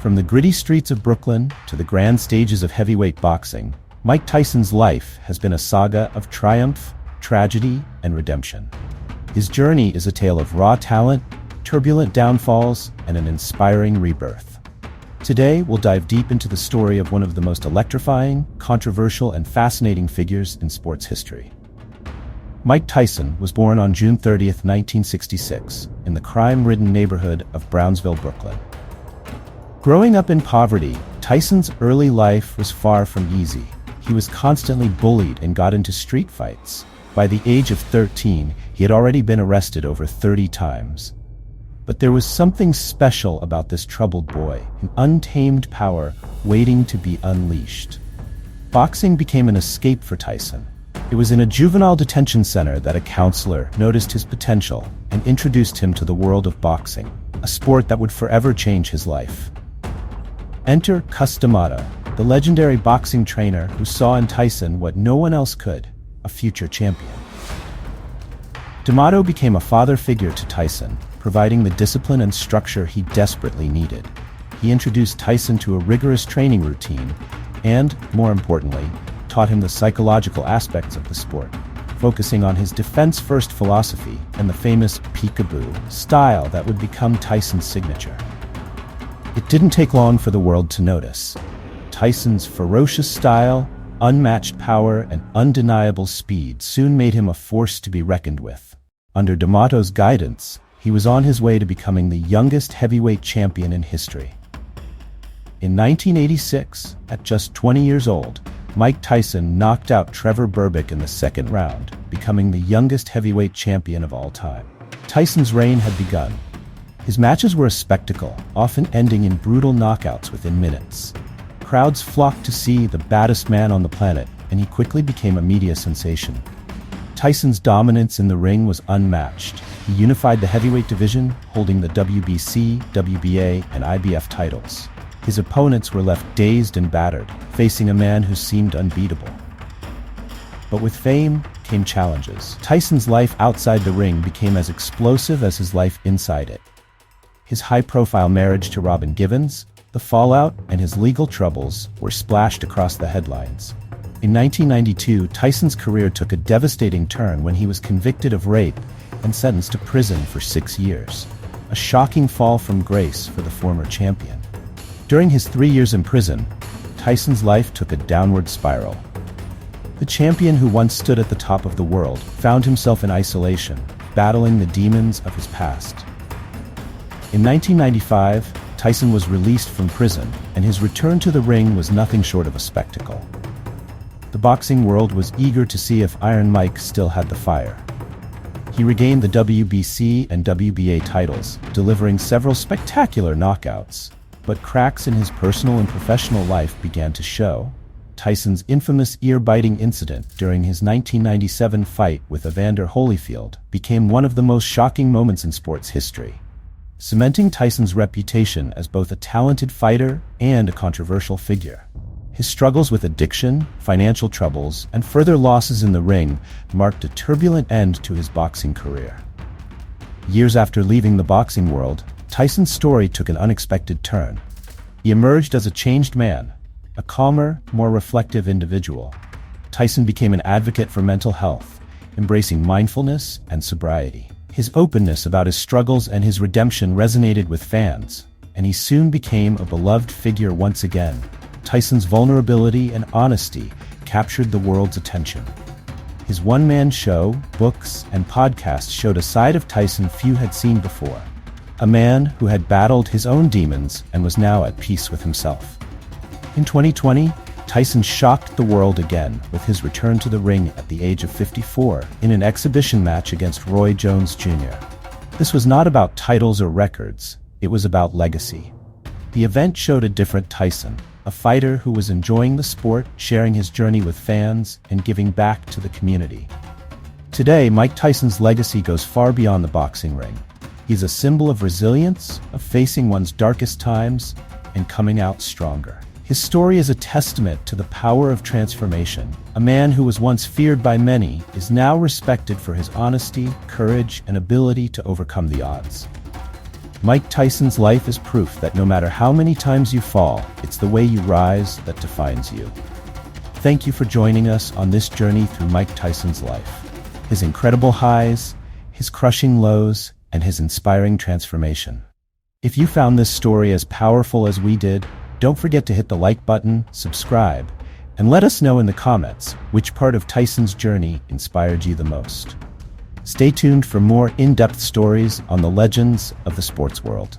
From the gritty streets of Brooklyn to the grand stages of heavyweight boxing, Mike Tyson's life has been a saga of triumph, tragedy, and redemption. His journey is a tale of raw talent, turbulent downfalls, and an inspiring rebirth. Today, we'll dive deep into the story of one of the most electrifying, controversial, and fascinating figures in sports history. Mike Tyson was born on June 30, 1966, in the crime-ridden neighborhood of Brownsville, Brooklyn. Growing up in poverty, Tyson's early life was far from easy. He was constantly bullied and got into street fights. By the age of 13, he had already been arrested over 30 times. But there was something special about this troubled boy, an untamed power waiting to be unleashed. Boxing became an escape for Tyson. It was in a juvenile detention center that a counselor noticed his potential and introduced him to the world of boxing, a sport that would forever change his life. Enter Cus D'Amato, the legendary boxing trainer who saw in Tyson what no one else could, a future champion. D'Amato became a father figure to Tyson, providing the discipline and structure he desperately needed. He introduced Tyson to a rigorous training routine and, more importantly, taught him the psychological aspects of the sport, focusing on his defense-first philosophy and the famous peekaboo style that would become Tyson's signature. It didn't take long for the world to notice. Tyson's ferocious style, unmatched power, and undeniable speed soon made him a force to be reckoned with. Under D'Amato's guidance, he was on his way to becoming the youngest heavyweight champion in history. In 1986, at just 20 years old, Mike Tyson knocked out Trevor Berbick in the second round, becoming the youngest heavyweight champion of all time. Tyson's reign had begun. His matches were a spectacle, often ending in brutal knockouts within minutes. Crowds flocked to see the baddest man on the planet, and he quickly became a media sensation. Tyson's dominance in the ring was unmatched. He unified the heavyweight division, holding the WBC, WBA, and IBF titles. His opponents were left dazed and battered, facing a man who seemed unbeatable. But with fame came challenges. Tyson's life outside the ring became as explosive as his life inside it. His high-profile marriage to Robin Givens, the fallout, and his legal troubles were splashed across the headlines. In 1992, Tyson's career took a devastating turn when he was convicted of rape and sentenced to prison for 6 years, a shocking fall from grace for the former champion. During his 3 years in prison, Tyson's life took a downward spiral. The champion who once stood at the top of the world found himself in isolation, battling the demons of his past. In 1995, Tyson was released from prison, and his return to the ring was nothing short of a spectacle. The boxing world was eager to see if Iron Mike still had the fire. He regained the WBC and WBA titles, delivering several spectacular knockouts. But cracks in his personal and professional life began to show. Tyson's infamous ear-biting incident during his 1997 fight with Evander Holyfield became one of the most shocking moments in sports history, cementing Tyson's reputation as both a talented fighter and a controversial figure. His struggles with addiction, financial troubles, and further losses in the ring marked a turbulent end to his boxing career. Years after leaving the boxing world, Tyson's story took an unexpected turn. He emerged as a changed man, a calmer, more reflective individual. Tyson became an advocate for mental health, embracing mindfulness and sobriety. His openness about his struggles and his redemption resonated with fans, and he soon became a beloved figure once again. Tyson's vulnerability and honesty captured the world's attention. His one-man show, books, and podcasts showed a side of Tyson few had seen before. A man who had battled his own demons and was now at peace with himself. In 2020, Tyson shocked the world again with his return to the ring at the age of 54 in an exhibition match against Roy Jones Jr. This was not about titles or records, it was about legacy. The event showed a different Tyson, a fighter who was enjoying the sport, sharing his journey with fans, and giving back to the community. Today, Mike Tyson's legacy goes far beyond the boxing ring. He's a symbol of resilience, of facing one's darkest times, and coming out stronger. His story is a testament to the power of transformation. A man who was once feared by many is now respected for his honesty, courage, and ability to overcome the odds. Mike Tyson's life is proof that no matter how many times you fall, it's the way you rise that defines you. Thank you for joining us on this journey through Mike Tyson's life. His incredible highs, his crushing lows, and his inspiring transformation. If you found this story as powerful as we did, don't forget to hit the like button, subscribe, and let us know in the comments which part of Tyson's journey inspired you the most. Stay tuned for more in-depth stories on the legends of the sports world.